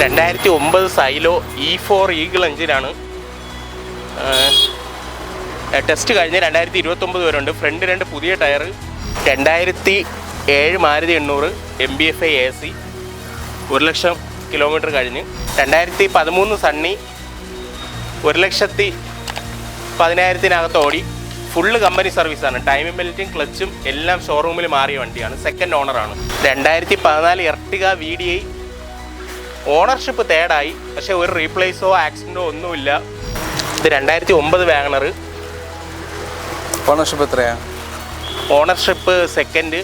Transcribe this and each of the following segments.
2009 silo E4 eagle എഞ്ചിനാണ്. Test കഴിഞ്ഞ് 2029 വരെ ഉണ്ട്. ഫ്രണ്ട് 2 പുതിയ tyre. 2007 Maruti 800 MBFI AC 1,00,000 kilometre കഴിഞ്ഞ്. 2013 സണ്ണി 1,10,10,000 ഓടി. ഫുള്ള് കമ്പനി സർവീസാണ്. ടൈമിംഗ് ബെൽറ്റും ക്ലച്ചും എല്ലാം ഷോറൂമിൽ മാറിയ വണ്ടിയാണ്. സെക്കൻഡ് ഓണറാണ്. 2014 എർട്ടിഗ VDI ഓണർഷിപ്പ് തേർഡായി. പക്ഷേ ഒരു റീപ്ലേസോ ആക്സിഡൻറ്റോ ഒന്നുമില്ല. ഇത് 2009 വാഗണർ. ഓണർഷിപ്പ് എത്രയാണ്? Ownership second.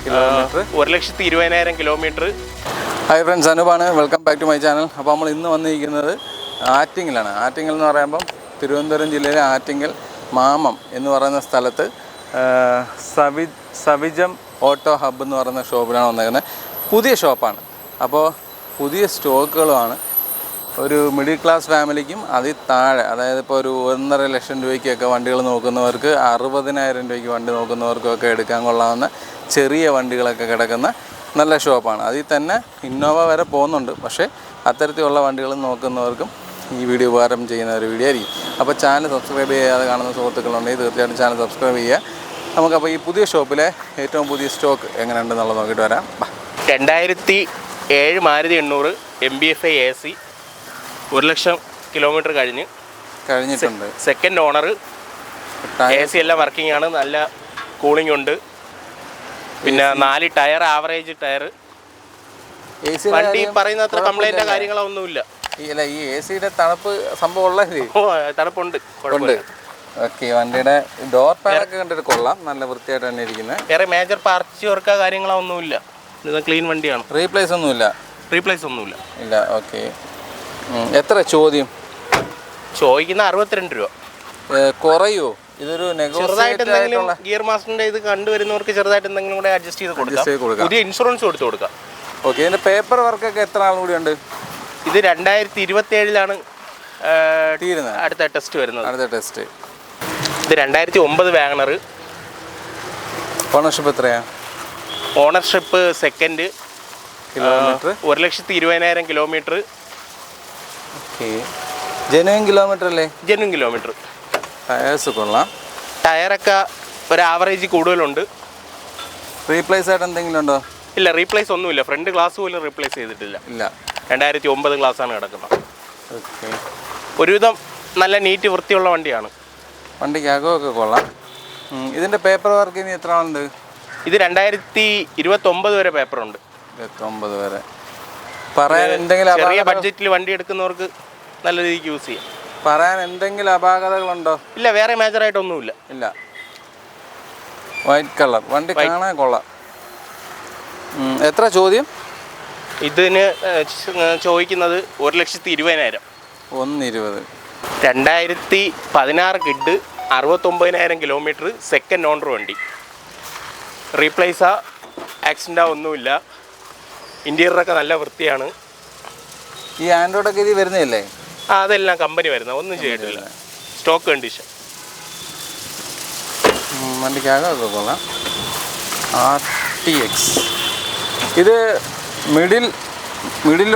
1,20,000 kilometre. Hi friends, അനൂപാണ്. Welcome back to my channel. അപ്പോൾ നമ്മൾ ഇന്ന് വന്നിരിക്കുന്നത് ആറ്റിങ്ങലാണ്. ആറ്റിങ്ങൽ എന്ന് പറയുമ്പം തിരുവനന്തപുരം ജില്ലയിലെ ആറ്റിങ്ങൽ മാമം എന്ന് പറയുന്ന സ്ഥലത്ത് സവിജം ഓട്ടോ ഹബ്ബ് എന്ന് പറയുന്ന ഷോപ്പിലാണ് വന്നിരിക്കുന്നത്. പുതിയ ഷോപ്പാണ്. അപ്പോൾ പുതിയ സ്റ്റോക്കുകളുമാണ്. ഒരു മിഡിൽ ക്ലാസ് ഫാമിലിക്കും അതിൽ താഴെ, അതായത് ഇപ്പോൾ ഒരു 1.5 ലക്ഷം രൂപയ്ക്കൊക്കെ വണ്ടികൾ നോക്കുന്നവർക്ക്, 60,000 രൂപയ്ക്ക് വണ്ടി നോക്കുന്നവർക്കൊക്കെ എടുക്കാൻ കൊള്ളാവുന്ന ചെറിയ വണ്ടികളൊക്കെ കിടക്കുന്ന നല്ല ഷോപ്പാണ്. അതിൽ തന്നെ ഇന്നോവ വരെ പോകുന്നുണ്ട്. പക്ഷേ അത്തരത്തിലുള്ള വണ്ടികൾ നോക്കുന്നവർക്കും ഈ വീഡിയോ ഉപകാരം ചെയ്യുന്ന ഒരു വീഡിയോ ആയിരിക്കും. അപ്പോൾ ചാനൽ സബ്സ്ക്രൈബ് ചെയ്യാതെ കാണുന്ന സുഹൃത്തുക്കളുണ്ടെങ്കിൽ തീർച്ചയായിട്ടും ചാനൽ സബ്സ്ക്രൈബ് ചെയ്യുക. നമുക്കപ്പോൾ ഈ പുതിയ ഷോപ്പിലെ ഏറ്റവും പുതിയ സ്റ്റോക്ക് എങ്ങനെയുണ്ടെന്നുള്ളത് നോക്കിയിട്ട് വരാം. 2007 മാരുതി 800 MBFI AC 1,00,000 കിലോമീറ്റർ കഴിഞ്ഞിട്ടുണ്ട്. Second owner. AC എല്ലാം വർക്കിംഗ് ആണ്. നല്ല കൂളിംഗ് ഉണ്ട്. പിന്നെ 4 ടയർ, ആവറേജ് ടയർ. വണ്ടി പറയുന്ന അത്ര കംപ്ലൈൻറ്റോ കാര്യങ്ങളോ ഒന്നുമില്ല. ഈ AC-യുടെ തണുപ്പ് സംഭവം ഉള്ളതല്ലേ? തണുപ്പുണ്ട്. ഓക്കെ. വണ്ടിയുടെ ഡോർ പാഡൊക്കെ കണ്ടിട്ട് കൊള്ളാം. നല്ല വൃത്തിയായിട്ട് തന്നെ ഇരിക്കുന്നത്. വേറെ മേജർ പാർച്ച് വർക്കോ കാര്യങ്ങളോ ഒന്നുമില്ല. ഇത് ക്ലീൻ വണ്ടിയാണ്. റീപ്ലേസ് ഒന്നുമില്ല. ഇല്ല. ഓക്കെ. എത്ര ചോദിക്കുന്ന? 62 രൂപ. കുറയോ? ഇതൊരു ചെറുതായിട്ട് എന്തെങ്കിലും ഗിയർ മാസ്റ്ററിന്റെ ഇത് കണ്ടുവരുന്നവർക്ക് ചെറുതായിട്ട് എന്തെങ്കിലും കൂടെ അഡ്ജസ്റ്റ് ചെയ്ത് കൊടുക്കാം. പുതിയ ഇൻഷുറൻസ് കൊടുക്കാം. ഓക്കെ. ഇതിന്റെ പേപ്പർ വർക്കൊക്കെ എത്ര നാൾ കൂടി ഉണ്ട്? ഇത് 2027 അടുത്ത ടെസ്റ്റ് വരുന്നത്. ഇത് 2009 വാഗണർ. ഓണർഷിപ്പ് എത്രയാ? Ownership second. 1,20,000 kilometre. Genuine kilometre അല്ലേ? Genuine kilometre. ടയേഴ്സ് കൊള്ളാം. ടയറൊക്കെ ഒരു ആവറേജ് കൂടുതലുണ്ട്. റീപ്ലേസ് ആയിട്ട് എന്തെങ്കിലും ഉണ്ടോ? ഇല്ല, റീപ്ലേസ് ഒന്നുമില്ല. ഫ്രണ്ട് ഗ്ലാസ് പോലും റീപ്ലേസ് ചെയ്തിട്ടില്ല. 2009 ഗ്ലാസ്സാണ് കിടക്കുന്നത്. ഓക്കെ. ഒരുവിധം നല്ല നീറ്റ് വൃത്തിയുള്ള വണ്ടിയാണ്. വണ്ടിക്ക് അകമൊക്കെ കൊള്ളാം. ഇതിൻ്റെ പേപ്പർ വർക്ക് ഇനി എത്ര ആളുണ്ട്? ഇത് 2029 വരെ പേപ്പറുണ്ട്. 29 വരെ. പറയാൻ എന്തെങ്കിലും ചെറിയ ബഡ്ജറ്റിൽ വണ്ടി എടുക്കുന്നവർക്ക് നല്ല രീതിക്ക് യൂസ് ചെയ്യാം. പറയാൻ എന്തെങ്കിലും അപാകതകളുണ്ടോ? ഇല്ല, വേറെ മേജറായിട്ടൊന്നുമില്ല. ഇല്ല. വൈറ്റ് കളർ വണ്ടി കാണാൻ കൊള്ളാം. എത്ര ചോദ്യം? ഇതിന് ചോദിക്കുന്നത് 1,20,000. 1,20,000. 2016 കിഡ്, 69,000 കിലോമീറ്റർ. സെക്കൻഡ് ഓണർ വണ്ടി. റീപ്ലേസാ ആക്സിഡൻ്റാ ഒന്നുമില്ല. ഇൻറ്റീരിയറൊക്കെ നല്ല വൃത്തിയാണ്. ഈ ആൻഡ്രോയിഡൊക്കെ ഇത് വരുന്നതല്ലേ? അതെല്ലാം കമ്പനി വരുന്ന, ഒന്നും ചെയ്തിട്ടില്ല. Stock condition. വണ്ടിക്കാകെ കൊള്ളാം. RTX. ഇത് മിഡിൽ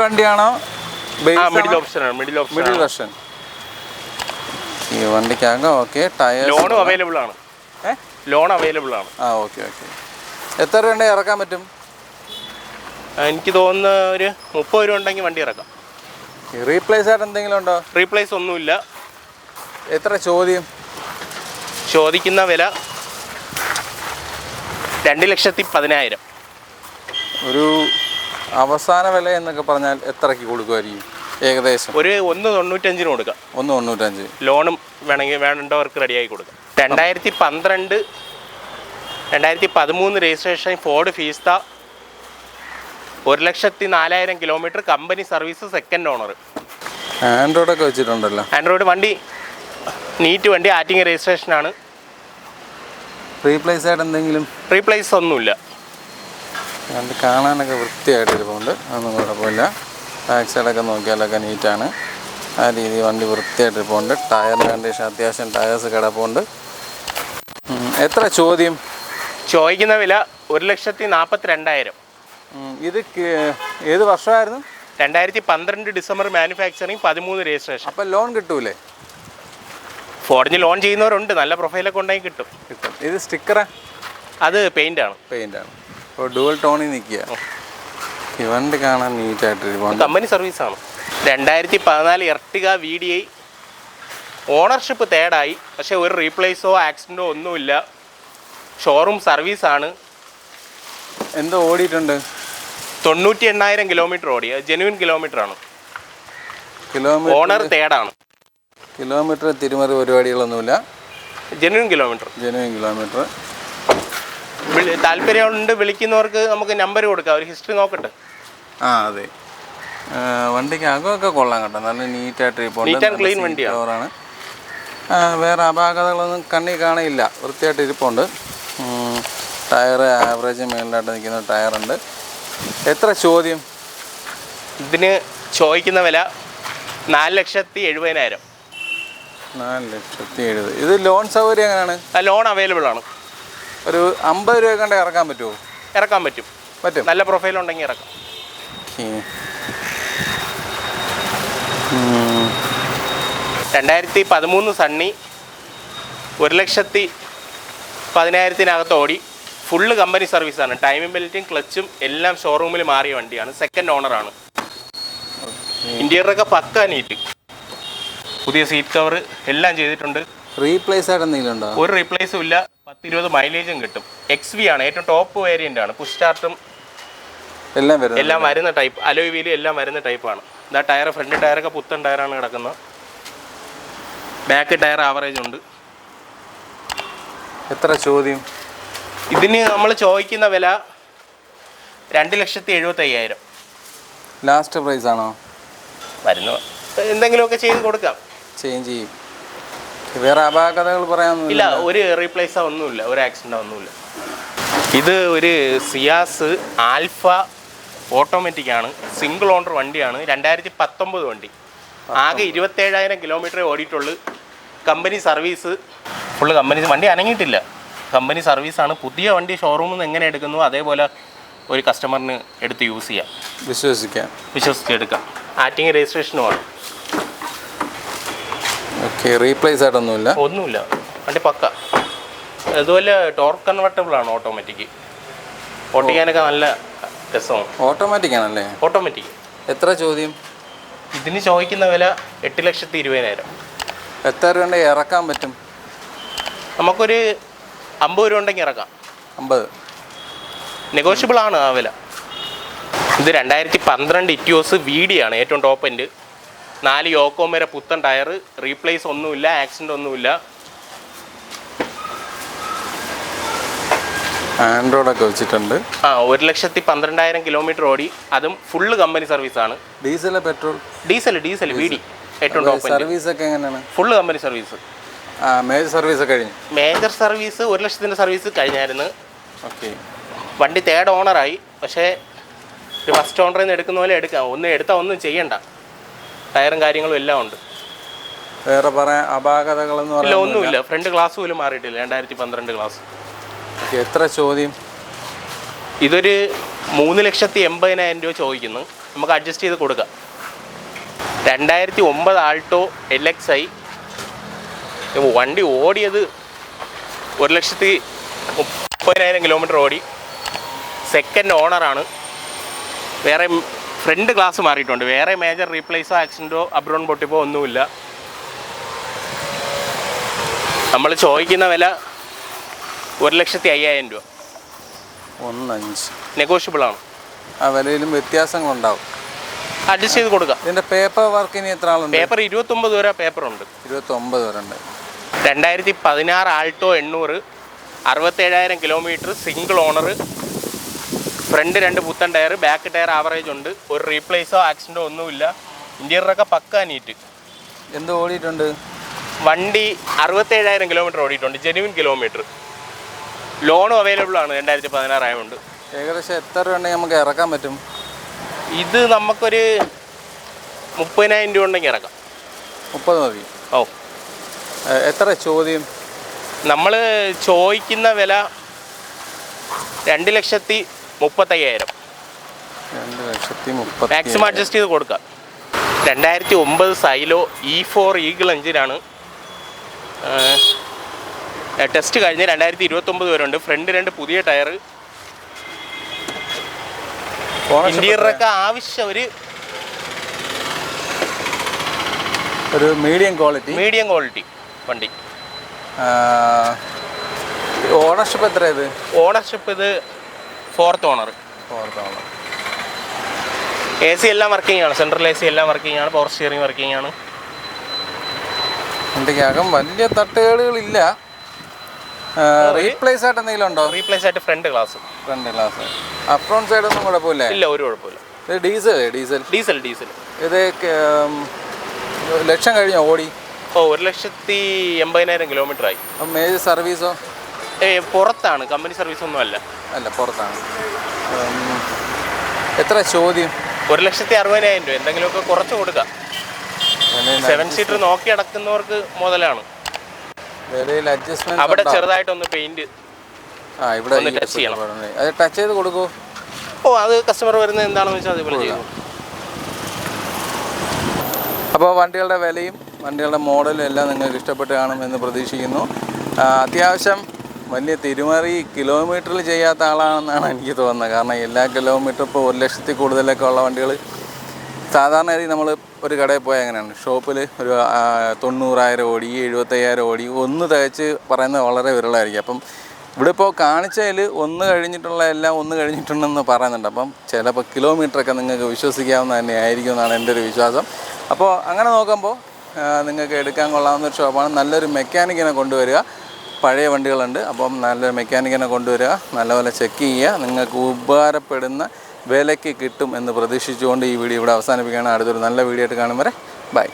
വണ്ടിയാണോ? മിഡിൽ ഓപ്ഷനാണ്. Middle version. ഈ വണ്ടിക്കാകെ ഓക്കെ. ടയർ ലോണും അവൈലബിൾ ആണ്. ഓക്കെ. എത്ര രൂപ ഇറക്കാൻ പറ്റും? എനിക്ക് തോന്നുന്ന ഒരു 30 രൂപ ഉണ്ടെങ്കിൽ വണ്ടി ഇറക്കാം. റീപ്ലേസ് ആയിട്ട് എന്തെങ്കിലും ഉണ്ടോ? റീപ്ലേസ് ഒന്നുമില്ല. എത്ര ചോദിക്കുന്ന വില 2,10,000. ഒരു അവസാന വില എന്നൊക്കെ പറഞ്ഞാൽ എത്രയ്ക്ക് കൊടുക്കുമായിരിക്കും ഏകദേശം? ഒരു 1,95 കൊടുക്കാം. 1,95. ലോണും വേണ്ടവർക്ക് റെഡിയാക്കി കൊടുക്കാം. 2013 registration Ford Fiesta 1,04,000 kilometre. Company service. Second owner. ആൻഡ്രോയിഡൊക്കെ വെച്ചിട്ടുണ്ടല്ലോ. ആൻഡ്രോയിഡ് വണ്ടി നീറ്റ് വണ്ടി. ആറ്റിങ്ങ രജിസ്ട്രേഷനാണ്. റീപ്ലേസ് ആയിട്ട് എന്തെങ്കിലും? റീപ്ലേസ് ഒന്നുമില്ല. വണ്ടി കാണാനൊക്കെ വൃത്തിയായിട്ട് ഇരിപ്പുണ്ട്. അതൊന്നും കുഴപ്പമില്ല. ബാക്ക് സൈഡൊക്കെ നോക്കിയാലൊക്കെ നീറ്റാണ്. ആ രീതി വണ്ടി വൃത്തിയായിട്ട് ഇരിപ്പുണ്ട്. ടയറിൻ്റെ കണ്ടീഷൻ അത്യാവശ്യം ടയേഴ്സ് കിടപ്പുണ്ട്. എത്ര ചോദിക്കുന്ന വില 1,42,000. ഇത് ഏത് വർഷമായിരുന്നു? 2012 ഡിസംബർ മാനുഫാക്ചറിങ്, 13 രജിസ്ട്രേഷൻ. അപ്പം ലോൺ കിട്ടൂലേ? ഫോർഡിന് ലോൺ ചെയ്യുന്നവരുണ്ട്, നല്ല പ്രൊഫൈലൊക്കെ ഉണ്ടെങ്കിൽ കിട്ടും. ഇത് സ്റ്റിക്കറാ? അത് പെയിൻ്റാണ്. അപ്പോൾ ഡുവൽ ടോണിൽ നിൽക്കുക. ഈ വണ്ടി കാണാൻ നീറ്റായിട്ട് കമ്പനി സർവീസാണ്. 2014 എർട്ടിക VDI ഓണർഷിപ്പ് തേർഡായി. പക്ഷേ ഒരു റീപ്ലേസോ ആക്സിഡൻറ്റോ ഒന്നുമില്ല. ഷോറൂം സർവീസാണ്. എന്തോ ഓടിയിട്ടുണ്ട്? 98,000 കിലോമീറ്റർ ഓടി. ജെനുവിൻ കിലോമീറ്ററാണ്. ഓണർ തേർഡാണ്. കിലോമീറ്റർ തിരുമറി പരിപാടികളൊന്നുമില്ല. Genuine kilometre. താല്പര്യമുണ്ട് വിളിക്കുന്നവർക്ക് നമുക്ക് നമ്പർ കൊടുക്കാം, ഒരു ഹിസ്റ്ററി നോക്കട്ടെ. അതെ, വണ്ടിക്ക് അകമൊക്കെ കൊള്ളാം കേട്ടോ, നല്ല നീറ്റായിട്ട് നീറ്റ് ആൻഡ് ക്ലീൻ വണ്ടിയാണ്. വേറെ അപാകതകളൊന്നും കണ്ണിൽ കാണില്ല, വൃത്തിയായിട്ട് ഇരിപ്പുണ്ട്. ടയർ ആവറേജ് മേളിലായിട്ട് നിൽക്കുന്ന ടയറുണ്ട്. എത്ര ചോദ്യം? ഇതിന് ചോദിക്കുന്ന വില 4,70,000. 4,70,000. ഇത് ലോൺ സൗകര്യം എങ്ങനെയാണ്? ലോൺ അവൈലബിൾ ആണ്. ഒരു 50 രൂപ കണ്ട് ഇറക്കാൻ പറ്റുമോ? ഇറക്കാൻ പറ്റും. നല്ല പ്രൊഫൈൽ ഉണ്ടെങ്കിൽ ഇറക്കാം. 2013 സണ്ണി 1,10,10,000 ഓടി. ഫുള്ള് കമ്പനി സർവീസാണ്. ടൈമിംഗ് ബെൽറ്റും ക്ലച്ചും എല്ലാം ഷോറൂമിൽ മാറിയ വണ്ടിയാണ്. സെക്കൻഡ് ഓണറാണ്. ഇന്റീരിയറൊക്കെ പക്കാ നീറ്റ്. പുതിയ സീറ്റ് കവർ എല്ലാം ചെയ്തിട്ടുണ്ട്. റീപ്ലേസ് ആയിട്ട് എന്തെങ്കിലും ഉണ്ടോ? ഒരു റീപ്ലേസും ഇല്ല. 10-20 മൈലേജും കിട്ടും. XV ആണ്, ഏറ്റവും ടോപ്പ് വേരിയൻ്റ് ആണ്. പുഷ് സ്റ്റാർട്ടും എല്ലാം വരുന്ന ടൈപ്പ്. അലോയ് വീലും എല്ലാം വരുന്ന ടൈപ്പാണ്. ഇതാ ടയർ, ഫ്രണ്ട് ടയറൊക്കെ പുത്തൻ ടയറാണ് കിടക്കുന്നത്. ബാക്ക് ടയർ ആവറേജ് ഉണ്ട്. എത്ര ചോദ്യം? ഇതിന് നമ്മൾ ചോദിക്കുന്ന വില 2,75,000. ലാസ്റ്റ് പ്രൈസ് ആണോ? വരുന്ന എന്തെങ്കിലുമൊക്കെ ചെയ്ത് കൊടുക്കാം. ചേഞ്ച് ചെയ്യും. വേറെ അപാകതകൾ പറയാനൊന്നുമില്ല. ഒരു റീപ്ലേസോ ഒന്നുമില്ല, ഒരു ആക്സിഡൻ്റോ ഒന്നുമില്ല. ഇത് ഒരു സിയാസ് ആൽഫ ഓട്ടോമാറ്റിക് ആണ്. സിംഗിൾ ഓണർ വണ്ടിയാണ്. 2019 വണ്ടി. ആകെ 27,000 കിലോമീറ്ററേ ഓടിയിട്ടുള്ളൂ. കമ്പനി സർവീസ് ഫുള്ള് കമ്പനി വണ്ടി അനങ്ങിയിട്ടില്ല. കമ്പനി സർവീസാണ്. പുതിയ വണ്ടി ഷോറൂമിൽ നിന്ന് എങ്ങനെ എടുക്കുന്നു അതേപോലെ ഒരു കസ്റ്റമറിന് എടുത്ത് യൂസ് ചെയ്യാം, വിശ്വസിച്ചെടുക്കാം. ആറ്റിങ് രജിസ്ട്രേഷനുമാണ്. റീപ്ലേസ് ആയിട്ടൊന്നുമില്ല, ഒന്നുമില്ല. വണ്ടി പക്ക. അതുപോലെ ടോർക്ക് കൺവെർട്ടബിൾ ആണ്. ഓട്ടോമാറ്റിക് ഓട്ടിക്കാനൊക്കെ നല്ല രസമാണ്. ഓട്ടോമാറ്റിക് ആണല്ലേ? ഓട്ടോമാറ്റിക്. എത്ര ചോദ്യം? ഇതിന് ചോദിക്കുന്ന വില 8,20,000. എത്ര രൂപ ഉണ്ടെങ്കിൽ ഇറക്കാൻ പറ്റും? നമുക്കൊരു 50 രൂപ ഉണ്ടെങ്കിൽ ഇറക്കാം. 50 നെഗോഷ്യബിൾ ആണ് ആ വില. ഇത് 2012 ഇറ്റിയോസ് VD ആണ്, ഏറ്റവും ടോപ്പ് എൻഡ്. 4 യോക്കോം വരെ പുത്തൻ ടയർ. റീപ്ലേസ് ഒന്നുമില്ല, ആക്സിഡൻ്റ് ഒന്നുമില്ല. ആൻഡ്രോയിഡൊക്കെ വെച്ചിട്ടുണ്ട്. 1,12,000 കിലോമീറ്റർ ഓടി. അതും ഫുള്ള് കമ്പനി സർവീസാണ്. Diesel petrol? ഡീസൽ VD ഏറ്റവും ടോപ്പ്. സർവീസ് ഒക്കെ എങ്ങനെയാണ്? Full company service. Major service കഴിഞ്ഞു? മേജർ സർവീസ് 1,00,000 സർവീസ് കഴിഞ്ഞായിരുന്നു. ഓക്കെ. വണ്ടി തേർഡ് ഓണറായി. പക്ഷേ ഒരു ഫസ്റ്റ് ഓണറിൽ നിന്ന് എടുക്കുന്ന പോലെ എടുക്കാം. ഒന്നും ചെയ്യണ്ട. ടയറും കാര്യങ്ങളും എല്ലാം ഉണ്ട്. വേറെ പറയാൻ അപാകതകളെന്ന് ഇല്ല, ഒന്നുമില്ല. ഫ്രണ്ട് ഗ്ലാസ് പോലും മാറിയിട്ടില്ല. 2012 ഗ്ലാസ്. എത്ര ചോദ്യം? ഇതൊരു 3,80,000 രൂപ ചോദിക്കുന്നു. നമുക്ക് അഡ്ജസ്റ്റ് ചെയ്ത് കൊടുക്കാം. 2009 ആൾട്ടോ LXi. വണ്ടി ഓടിയത് 1,30,000 കിലോമീറ്റർ ഓടി. സെക്കൻഡ് ഓണറാണ്. വേറെ ഫ്രണ്ട് ഗ്ലാസ് മാറിയിട്ടുണ്ട്. വേറെ മേജർ റീപ്ലേസോ ആക്സിഡൻറ്റോ അബ്രോൺ പൊട്ടിപ്പോ ഒന്നുമില്ല. നമ്മൾ ചോദിക്കുന്ന വില 1,05,000 രൂപ. 1,5. നെഗോഷ്യബിൾ ആണ്. ആ വിലയിലും വ്യത്യാസങ്ങളുണ്ടാവും. അഡ്ജസ്റ്റ് ചെയ്ത് കൊടുക്കാം. ഇതിൻ്റെ പേപ്പർ വർക്കിന് എത്ര ആളുണ്ട്? പേപ്പർ 29 വരെ പേപ്പറുണ്ട്. 29 വരെ ഉണ്ട്. 2016 Alto 800, 67,000 kilometre, single owner. Front 2 പുത്തൻ ടയർ, ബാക്ക് ടയർ ആവറേജ് ഉണ്ട്. ഒരു റീപ്ലേസോ ആക്സിഡൻറ്റോ ഒന്നുമില്ല. ഇൻറ്റീരിയറൊക്കെ പക്കാ നീറ്റ്. എന്ത് ഓടിയിട്ടുണ്ട്? വണ്ടി 67,000 കിലോമീറ്റർ ഓടിയിട്ടുണ്ട്. Genuine kilometre. ലോണും അവൈലബിൾ ആണ്. 2016 ആയതുകൊണ്ട്. ഏകദേശം എത്ര രൂപ ഉണ്ടെങ്കിൽ നമുക്ക് ഇറക്കാൻ പറ്റും? ഇത് നമുക്കൊരു 30,000 രൂപ ഉണ്ടെങ്കിൽ ഇറക്കാം. 30 മതി. ഓ. എത്ര ചോദ്യം? നമ്മൾ ചോദിക്കുന്ന വില 2,35,000. 2,30,000. മാക്സിമം അഡ്ജസ്റ്റ് ചെയ്ത് കൊടുക്കാം. 2009 സൈലോ E4 ഈഗിൾ എഞ്ചിനാണ്. ടെസ്റ്റ് കഴിഞ്ഞ് 2029 വരെ ഉണ്ട്. ഫ്രണ്ട് 2 പുതിയ ടയർ. ഇന്റീരിയറൊക്കെ ആവശ്യം ഒരു മീഡിയം ക്വാളിറ്റി വണ്ടി. ഓണർഷിപ്പ് എത്ര ഇത്? ഓണർഷിപ്പ് ഇത് 4th ഓണർ. AC എല്ലാം വർക്കിംഗ് ആണ്. സെൻട്രൽ AC എല്ലാം വർക്കിംഗ് ആണ്. പവർ സ്റ്റിയറിംഗ് വർക്കിംഗ് ആണ്. വണ്ടിക്കകം വലിയ തട്ടുകേടുകളില്ല. റീപ്ലേസ് ആയിട്ട് എന്തെങ്കിലും ഉണ്ടോ? റീപ്ലേസ് ആയിട്ട് ഫ്രണ്ട് ഗ്ലാസ്. അപ്രോൺ സൈഡ് ഒന്നും കുഴപ്പമില്ല? ഇല്ല, ഒരു കുഴപ്പമില്ല. ഇത് ഡീസൽ. ഇത് ലക്ഷം കഴിഞ്ഞോ ഓടി? 1,80,000 കിലോമീറ്റർ ആയി. മേജർ സർവീസോ? പുറത്താണ്, കമ്പനി സർവീസ് ഒന്നും അല്ല, പുറത്താണ്. എത്ര ചോദ്യം? 1,60,000 രൂപ. എന്തെങ്കിലുമൊക്കെ കുറച്ച് കൊടുക്കാം. 7 സീറ്റർ നോക്കി അടക്കുന്നവർക്ക് മുതലാണ്. അവിടെ ചെറുതായിട്ടൊന്ന് പെയിന്റ് ടച്ച് ചെയ്യണം. അത് ടച്ച് ചെയ്ത് കൊടുക്കുമോ? അത് കസ്റ്റമർ വരുന്നത് എന്താണെന്ന് വെച്ചാൽ അതേപോലെ ചെയ്യും. അപ്പോൾ വണ്ടികളുടെ വിലയും വണ്ടികളുടെ മോഡലും എല്ലാം നിങ്ങൾക്ക് ഇഷ്ടപ്പെട്ട് കാണുമെന്ന് പ്രതീക്ഷിക്കുന്നു. അത്യാവശ്യം വലിയ തിരുമറി കിലോമീറ്ററിൽ ചെയ്യാത്ത ആളാണെന്നാണ് എനിക്ക് തോന്നുന്നത്. കാരണം എല്ലാ കിലോമീറ്റർ ഇപ്പോൾ 1,00,000 കൂടുതലൊക്കെ ഉള്ള വണ്ടികൾ സാധാരണ രീതി നമ്മൾ ഒരു കടയിൽ പോയാൽ എങ്ങനെയാണ്, ഷോപ്പിൽ ഒരു 90,000 ഓടി 75,000 ഓടി ഒന്ന് തികച്ച് പറയുന്നത് വളരെ വിരളമായിരിക്കും. അപ്പം ഇവിടെ ഇപ്പോൾ കാണിച്ചതിൽ ഒന്ന് കഴിഞ്ഞിട്ടുണ്ടെന്ന് പറയുന്നുണ്ട്. അപ്പം ചിലപ്പോൾ കിലോമീറ്ററൊക്കെ നിങ്ങൾക്ക് വിശ്വസിക്കാവുന്ന തന്നെ ആയിരിക്കും എന്നാണ് എൻ്റെ ഒരു വിശ്വാസം. അപ്പോൾ അങ്ങനെ നോക്കുമ്പോൾ നിങ്ങൾക്ക് എടുക്കാൻ കൊള്ളാവുന്നൊരു ഷോപ്പാണ്. നല്ലൊരു മെക്കാനിക്കിനെ കൊണ്ടുവരിക. പഴയ വണ്ടികളുണ്ട്, അപ്പം നല്ലൊരു മെക്കാനിക്കിനെ കൊണ്ടുവരിക, നല്ലപോലെ ചെക്ക് ചെയ്യുക. നിങ്ങൾക്ക് ഉപകാരപ്പെടുന്ന വിലയ്ക്ക് കിട്ടും എന്ന് പ്രതീക്ഷിച്ചുകൊണ്ട് ഈ വീഡിയോ ഇവിടെ അവസാനിപ്പിക്കുകയാണ്. അടുത്തൊരു നല്ല വീഡിയോ ആയിട്ട് കാണും വരെ ബൈ.